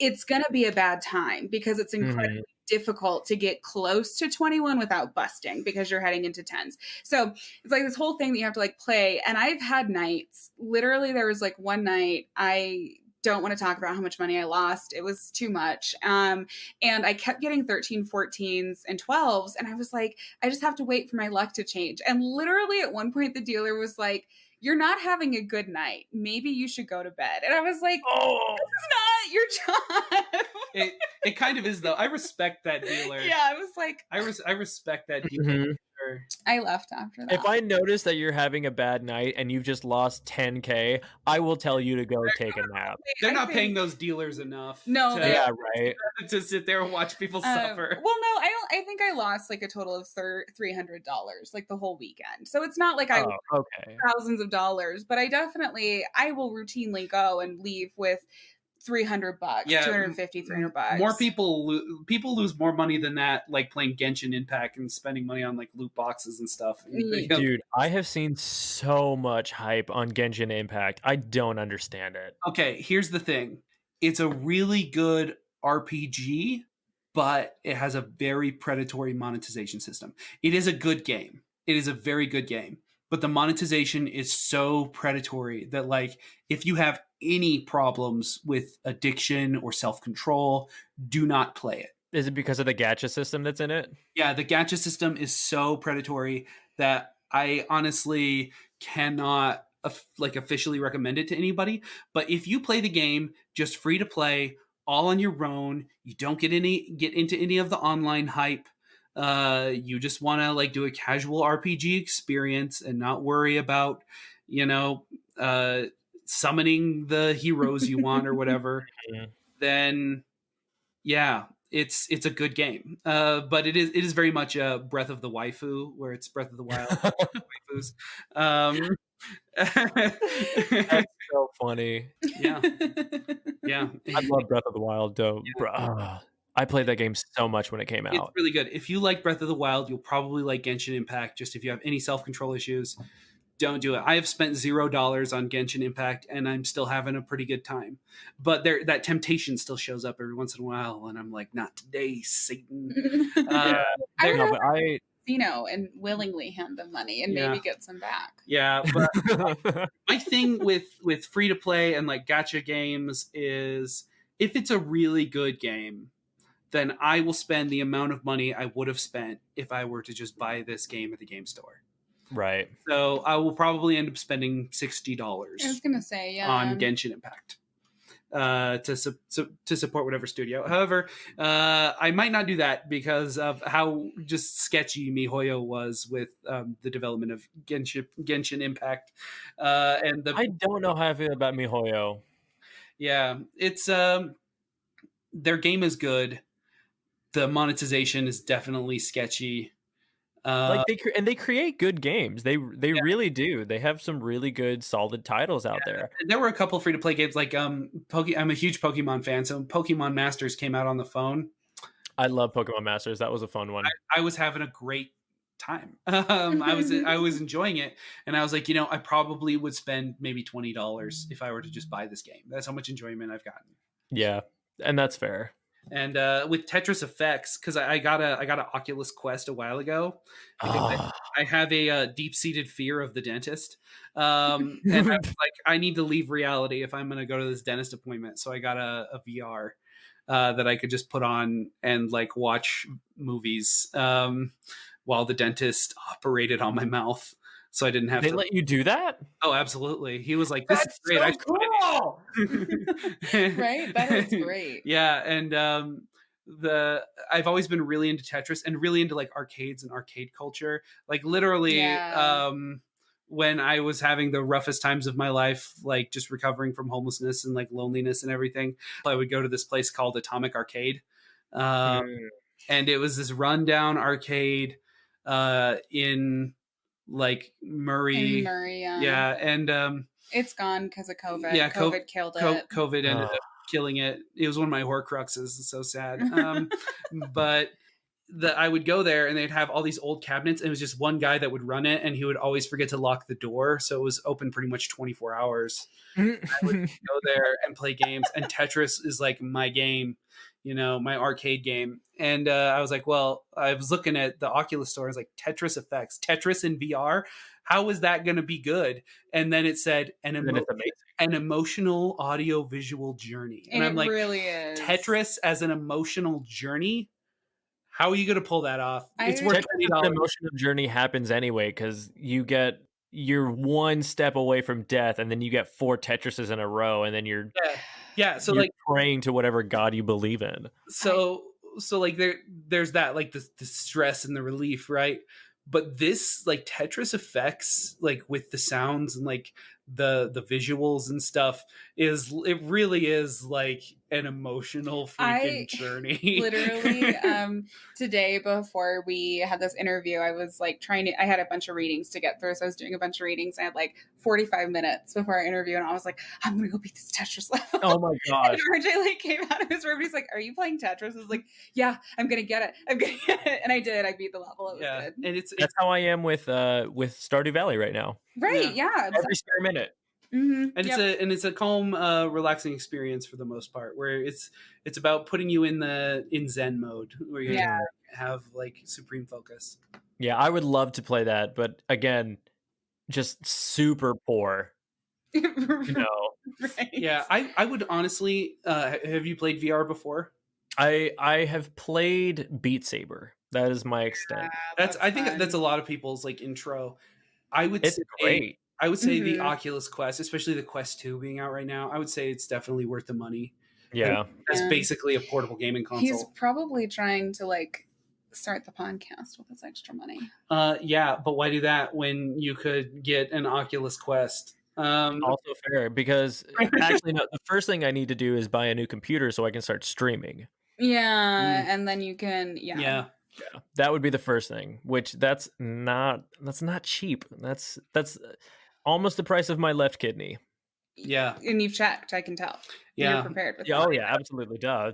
it's going to be a bad time because it's incredibly difficult to get close to 21 without busting because you're heading into 10s. So it's like this whole thing that you have to like play. And I've had nights, literally there was like one night, I don't want to talk about how much money I lost. It was too much. And I kept getting 13, 14s, and 12s. And I was like, I just have to wait for my luck to change. And literally at one point, the dealer was like, you're not having a good night. Maybe you should go to bed. And I was like, this is not your job. It kind of is, though. I respect that dealer. Yeah, I was like, I respect that dealer. I left after that. If I notice that you're having a bad night and you've just lost 10K, I will tell you to go take a nap. They're not paying those dealers enough. No, Yeah, right. To sit there and watch people suffer. Well, no, I think I lost like a total of $300 like the whole weekend. So it's not like I okay. thousands of dollars, but I will routinely go and leave with $300, Yeah, $250, $300. More people lose more money than that, like playing Genshin Impact and spending money on like loot boxes and stuff. Dude, I have seen so much hype on Genshin Impact. I don't understand it. Okay, here's the thing. It's a really good RPG, but it has a very predatory monetization system. It is a good game. It is a very good game. But the monetization is so predatory that, like, if you have any problems with addiction or self-control, do not play it. Is it because of the gacha system that's in it? Yeah, the gacha system is so predatory that I honestly cannot officially recommend it to anybody. But if you play the game just free to play, all on your own, you don't get into any of the online hype. You just want to like do a casual RPG experience and not worry about, summoning the heroes you want or whatever. Then, yeah, it's a good game. But it is very much a Breath of the Waifu, where it's Breath of the Wild waifus. That's so funny. Yeah. I love Breath of the Wild, though. Yeah. I played that game so much when it came out. It's really good. If you like Breath of the Wild, you'll probably like Genshin Impact. Just if you have any self-control issues, don't do it. I have spent $0 on Genshin Impact, and I'm still having a pretty good time. But that temptation still shows up every once in a while, and I'm like, not today, Satan. casino and willingly hand them money and maybe get some back. Yeah, but my thing with free to play and like gacha games is if it's a really good game, then I will spend the amount of money I would have spent if I were to just buy this game at the game store. Right. So I will probably end up spending $60 I was gonna say, on Genshin Impact to support whatever studio. However, I might not do that because of how just sketchy MiHoYo was with the development of Genshin Impact. And the I don't know how I feel about MiHoYo. Yeah, it's their game is good. The monetization is definitely sketchy. Like they create good games. They really do. They have some really good solid titles out there. There were a couple free to play games like I'm a huge Pokemon fan, so Pokemon Masters came out on the phone. I love Pokemon Masters. That was a fun one. I was having a great time. I was enjoying it, and I was like, I probably would spend maybe $20 if I were to just buy this game. That's how much enjoyment I've gotten. Yeah, and that's fair. And with Tetris Effects, because I got an Oculus Quest a while ago. Because I have a deep-seated fear of the dentist, and I was like, I need to leave reality if I'm going to go to this dentist appointment. So I got a VR that I could just put on and like watch movies while the dentist operated on my mouth. So I didn't have to. They let you do that? Oh, absolutely. He was like, "This is great. So cool." Right? That is great. Yeah, and I've always been really into Tetris and really into like arcades and arcade culture. Like literally, when I was having the roughest times of my life, like just recovering from homelessness and like loneliness and everything, I would go to this place called Atomic Arcade, and it was this rundown arcade in like Murray. Yeah, and it's gone because of COVID. Yeah, COVID killed it. COVID ended up killing it. It was one of my Horcruxes. It's so sad. But I would go there and they'd have all these old cabinets, and it was just one guy that would run it, and he would always forget to lock the door, so it was open pretty much 24 hours. I would go there and play games, and Tetris is like my game, my arcade game. And I was like, well, I was looking at the Oculus store. I was like, Tetris Effects, Tetris in VR. How is that going to be good? And then it said an emotional audio visual journey. And I'm like, really is. Tetris as an emotional journey? How are you going to pull that off? It's worth $20. The emotional journey happens anyway because you're one step away from death, and then you get 4 Tetrises in a row, and then you're so you're like praying to whatever god you believe in. So like there's that like the stress and the relief, right? But this like Tetris Effects, like with the sounds and like the visuals and stuff, it really is like an emotional freaking journey. Literally, today before we had this interview, I was like I had a bunch of readings to get through. So I was doing a bunch of readings. I had like 45 minutes before our interview, and I was like, I'm going to go beat this Tetris level. Oh my gosh. And RJ like came out of his room and he's like, are you playing Tetris? I was like, yeah, I'm going to get it. And I did. I beat the level. It was good. And that's how I am with Stardew Valley right now. Right. Yeah. Every spare minute. Mm-hmm. And it's a calm, relaxing experience for the most part, where it's about putting you in Zen mode, where you have like supreme focus. Yeah, I would love to play that, but again, just super poor. Right. Yeah, I would honestly. Have you played VR before? I have played Beat Saber. That is my extent. I think that's a lot of people's like intro. It's great. I would say the Oculus Quest, especially the Quest 2 being out right now, I would say it's definitely worth the money. Yeah. It's basically a portable gaming console. He's probably trying to like start the podcast with his extra money. Yeah, but why do that when you could get an Oculus Quest? Also fair, because actually no, the first thing I need to do is buy a new computer so I can start streaming. Yeah, and then you can Yeah, that would be the first thing, which that's not cheap. That's almost the price of my left kidney. Yeah. And you've checked, I can tell. Yeah. You're prepared with that. Oh yeah, absolutely. Duh.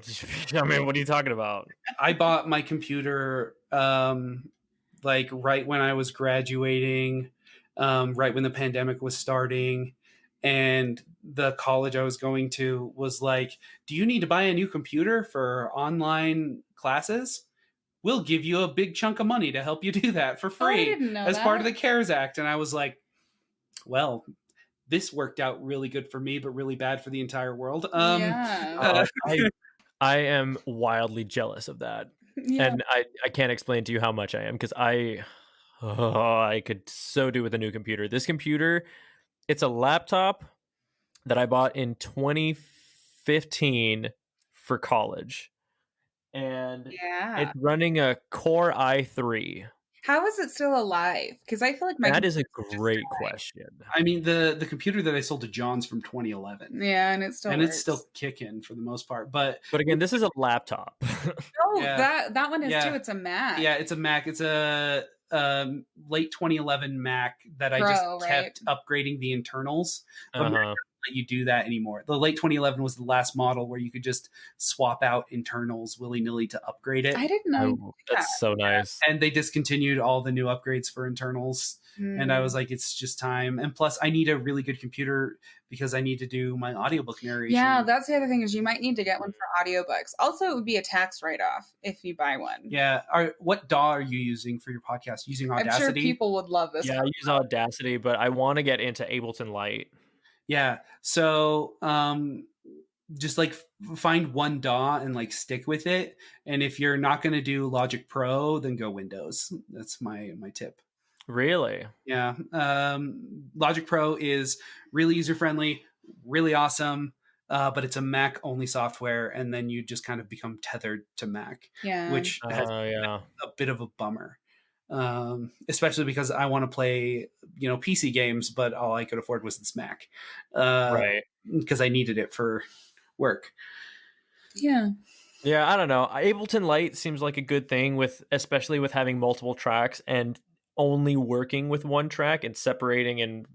I mean, what are you talking about? I bought my computer like right when I was graduating, right when the pandemic was starting, and the college I was going to was like, "Do you need to buy a new computer for online classes?" we'll give you a big chunk of money to help you do that for Oh, I free didn't know as part of that. the CARES Act. And I was like, well, this worked out really good for me, but really bad for the entire world. Yeah. I am wildly jealous of that. Yeah. And I can't explain to you how much I am, because I could so do with a new computer. This computer, it's a laptop that I bought in 2015 for college. And Yeah. it's running a Core i3. How is it still alive? Because I feel like my That is a computer's just great died. question. I mean, the computer that I sold to John's from 2011. Yeah, and it still And works. it's still kicking for the most part. But again, this is a laptop. Oh, Yeah. that one is Yeah. too. It's a Mac. yeah, it's a Mac. It's a late 2011 Mac that I Pro, just right? kept upgrading the internals. But Mac Uh-huh. doesn't let you do that anymore. The late 2011 was the last model where you could just swap out internals willy-nilly to upgrade it. I didn't know. you could do that. That's so nice. And they discontinued all the new upgrades for internals. And I was like, it's just time. And plus, I need a really good computer because I need to do my audiobook narration. Yeah, that's the other thing, is you might need to get one for audiobooks. Also, it would be a tax write-off if you buy one. Yeah. What DAW are you using for your podcast? Using I'm Audacity? sure people would love this. Yeah, I use Audacity, but I want to get into Ableton Light. Yeah. So, just like find one DAW and like stick with it. And if you're not going to do Logic Pro, then go Windows. That's my tip. Really? Yeah. Logic Pro is really user friendly, really awesome. But it's a Mac only software, and then you just kind of become tethered to Mac, Yeah. which has Yeah. a bit of a bummer. Especially because I want to play, PC games, but all I could afford was this Mac. Right. Because I needed it for work. Yeah. Yeah, I don't know. Ableton Light seems like a good thing, especially with having multiple tracks and only working with one track and separating and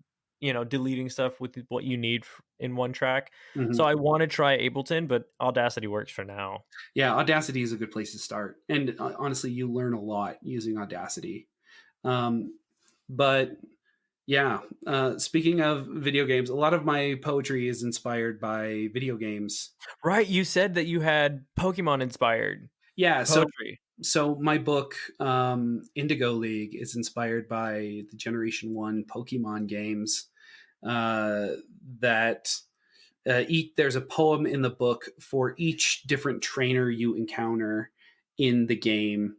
deleting stuff with what you need in one track. Mhm. So I want to try Ableton, but Audacity works for now. Yeah, Audacity is a good place to start. And honestly, you learn a lot using Audacity. But yeah, speaking of video games, a lot of my poetry is inspired by video games. Right, you said that you had Pokemon inspired Yeah, poetry. so my book, Indigo League, is inspired by the Generation 1 Pokemon games. There's a poem in the book for each different trainer you encounter in the game,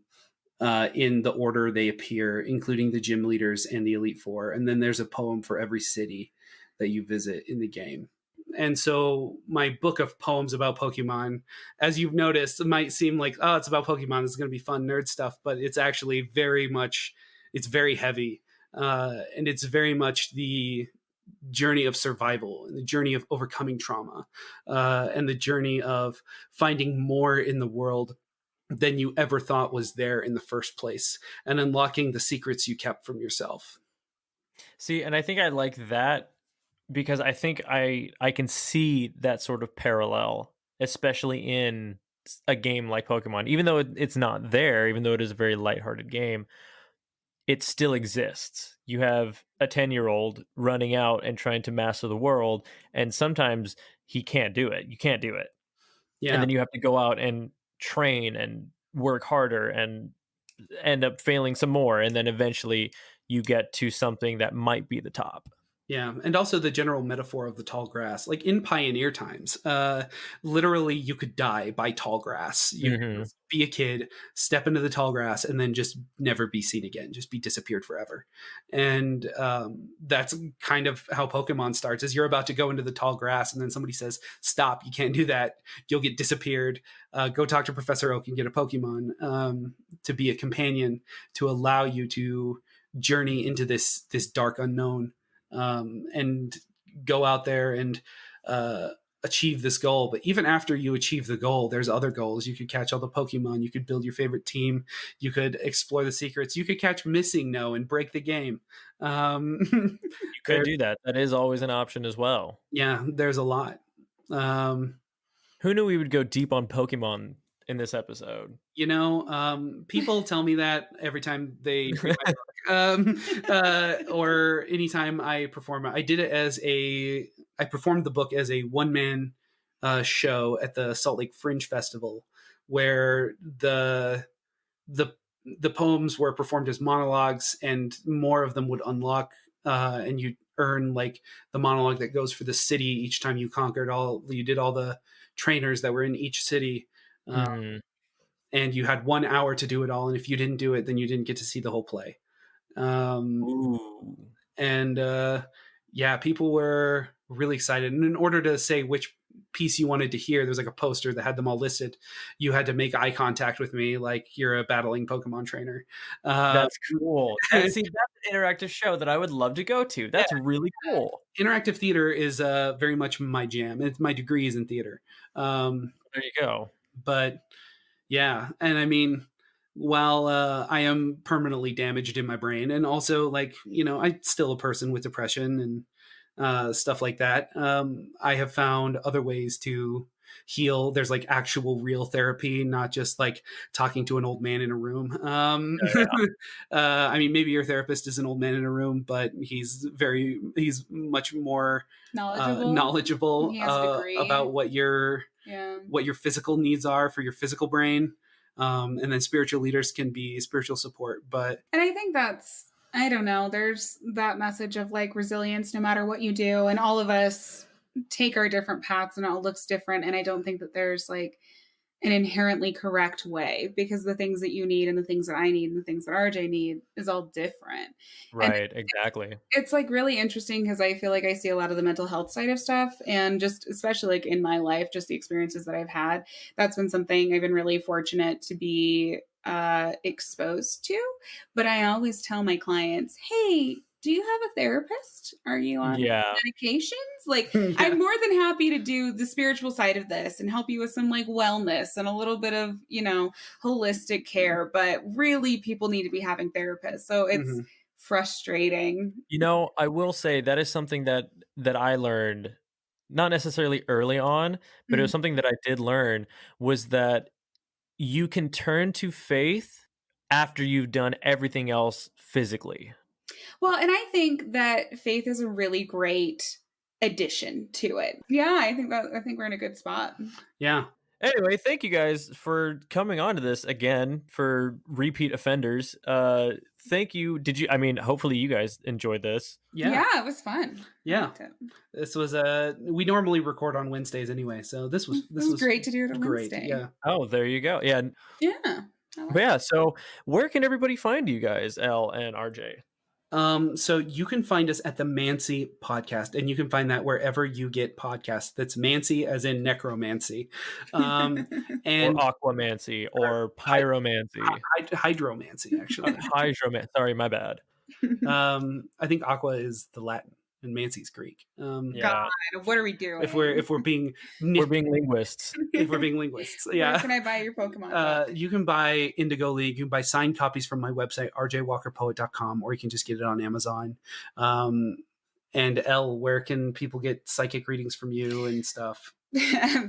in the order they appear, including the gym leaders and the Elite Four. And then there's a poem for every city that you visit in the game. And so my book of poems about Pokemon, as you've noticed, it might seem like, oh, it's about Pokemon, it's going to be fun nerd stuff, but it's actually it's very heavy. And it's very much the journey of survival and the journey of overcoming trauma, and the journey of finding more in the world than you ever thought was there in the first place, and unlocking the secrets you kept from yourself. See, and I think I like that because I think I can see that sort of parallel, especially in a game like Pokemon. Even though it's not there, even though it is a very lighthearted game, it still exists. You have a 10-year-old running out and trying to master the world, and sometimes he can't do it. You can't do it. Yeah. And then you have to go out and train and work harder and end up failing some more. And then eventually you get to something that might be the top. Yeah, and also the general metaphor of the tall grass. Like in pioneer times, literally you could die by tall grass. You could be a kid, step into the tall grass, and then just never be seen again, just be disappeared forever. And that's kind of how Pokemon starts, is you're about to go into the tall grass, and then somebody says, stop, you can't do that. You'll get disappeared. Go talk to Professor Oak and get a Pokemon to be a companion, to allow you to journey into this dark unknown. And go out there and achieve this goal. But even after you achieve the goal, there's other goals. You could catch all the Pokemon. You could build your favorite team. You could explore the secrets. You could catch Missing No and break the game. You could do that. That is always an option as well. Yeah, there's a lot. Who knew we would go deep on Pokemon in this episode? People tell me that every time they read my book. Or anytime I perform it. I performed the book as a one-man show at the Salt Lake Fringe Festival, where the the poems were performed as monologues, and more of them would unlock, and you earn like the monologue that goes for the city each time you did all the trainers that were in each city. And you had 1 hour to do it all. And if you didn't do it, then you didn't get to see the whole play. And yeah, people were really excited. And in order to say which piece you wanted to hear, there was like a poster that had them all listed. You had to make eye contact with me like you're a battling Pokemon trainer. That's cool. That's an interactive show that I would love to go to. That's really cool. Interactive theater is very much my jam. It's my degree is in theater. There you go. But yeah, and I mean, while I am permanently damaged in my brain, and also like, I'm still a person with depression and stuff like that, I have found other ways to heal. There's like actual real therapy, not just like talking to an old man in a room. I mean, maybe your therapist is an old man in a room, but he's much more knowledgeable about what your physical needs are for your physical brain. And then spiritual leaders can be spiritual support. And I think I don't know, there's that message of like resilience no matter what you do. And all of us take our different paths and it all looks different. And I don't think that there's like an inherently correct way, because the things that you need and the things that I need and the things that RJ need is all different. Right, exactly. It's like really interesting because I feel like I see a lot of the mental health side of stuff, and just especially like in my life, just the experiences that I've had, that's been something I've been really fortunate to be exposed to. But I always tell my clients, hey, do you have a therapist? Are you on medications? Like, I'm more than happy to do the spiritual side of this and help you with some like wellness and a little bit of, holistic care. But really, people need to be having therapists. So it's frustrating. I will say that is something that I learned, not necessarily early on, but it was something that I did learn, was that you can turn to faith after you've done everything else physically. Well, and I think that faith is a really great addition to it. Yeah, I think we're in a good spot. Yeah. Anyway, thank you guys for coming on to this again, for repeat offenders. Thank you. Hopefully you guys enjoyed this. Yeah, it was fun. Yeah. This was we normally record on Wednesdays anyway, so this was great to do it on Wednesday. Yeah. Oh, there you go. Yeah. Yeah. But yeah, so where can everybody find you guys, Elle and RJ? So you can find us at the Mancy Podcast, and you can find that wherever you get podcasts. That's Mancy as in necromancy. And or aquamancy or pyromancy. Hydromancy, actually. Hydromancy. Sorry, my bad. I think aqua is the Latin and Mancy's Greek. God, what are we doing? If we're being linguists. If we're being linguists. Yeah. Where can I buy your Pokemon book? You can buy Indigo League. You can buy signed copies from my website, rjwalkerpoet.com, or you can just get it on Amazon. And Elle, where can people get psychic readings from you and stuff?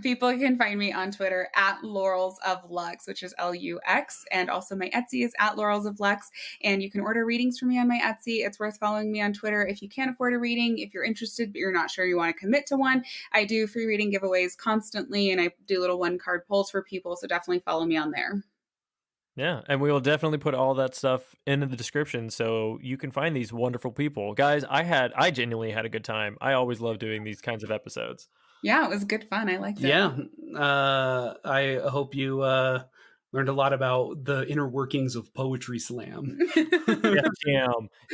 People can find me on Twitter at Laurels of Lux, which is LUX, and also my Etsy is at Laurels of Lux, and you can order readings from me on my Etsy. It's worth following me on Twitter if you can't afford a reading. If you're interested but you're not sure you want to commit to one, I do free reading giveaways constantly, and I do little 1-card pulls for people, so definitely follow me on there. Yeah, and we will definitely put all that stuff into the description so you can find these wonderful people. Guys, I genuinely had a good time. I always love doing these kinds of episodes. Yeah, it was good fun. I liked it. Yeah. I hope you learned a lot about the inner workings of Poetry Slam.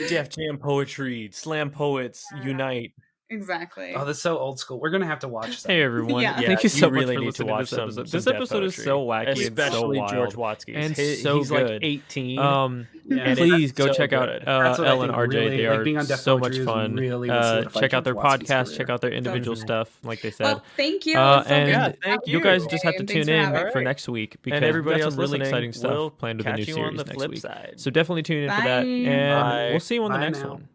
Def Jam poetry, slam poets unite. Exactly. Oh, that's so old school. We're gonna have to watch that. Hey everyone! Yeah. Thank you so much really for need to listening watch to this episode. This episode is so wacky, especially and so George wild. Watsky, And he's he's good. like 18. And please go check out Elle and RJ. Really, they like, are being on Def so Poetry much fun. Really check out their Watsky's podcast. career. Check out their individual stuff, like they said. Well, thank you. Thank You guys just have to tune in for me. next week because And everybody we got else some really listening, exciting stuff we'll planned with the new catch you on series the next flip week. side. So definitely tune in for that, and Bye. we'll see you on the Bye next now. one.